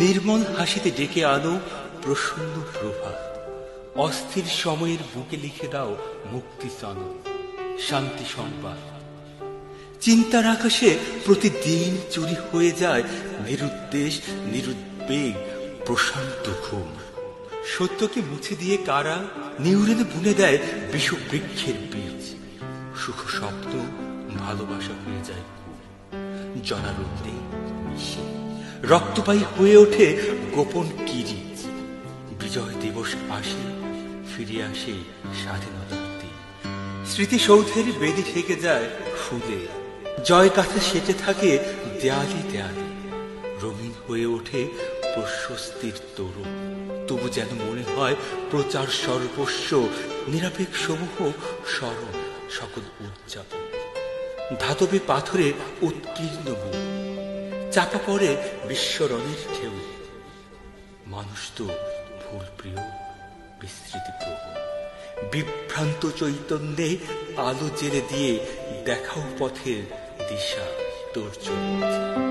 নির্মল হাসিতে ডেকে আনো প্রসন্ন প্রভাত। অস্থির সময়ের বুকে লিখে দাও মুক্তি চনন, শান্তি সংবাদ। চিন্তার আকাশে প্রতিদিন চুরি হয়ে যায় নিরুদ্দেশ নিরুদ্বেগ প্রশান্ত ঘুম। সত্যকে মুছে দিয়ে কারা নিউরেনে বুনে দেয় বিষবৃক্ষের বীজ। সুখ স্বপ্ন ভালোবাসা হয়ে যায় জনারুদ্দে মিশে, রক্তপায়ী হয়ে ওঠে গোপন কিরিচ। বিজয় দিবস আসে, ফিরে আসে স্বাধীনতার দিন। স্মৃতিসৌধের বেদি থেকে যায় ফুলে, জয় গাথা সেজে থাকে দেয়ালে দেয়ালে। রঙিন হয়ে ওঠে প্রশস্তির তরুণ, তবু যেন মনে হয় প্রচার সর্বস্ব, নিরপেক্ষ সমূহ স্মরণ সকল উদযাপন। ধাতবে পাথরে উৎকীর্ণ মুখ, চাপা পড়ে বিশ্বরণের ঢেউ। মানুষ তো ভুল প্রিয়, বিস্মৃতি প্রবণ। বিভ্রান্ত চৈতন্যে আলো জেলে দিয়ে দেখাও পথের দিশা তোর জন্য।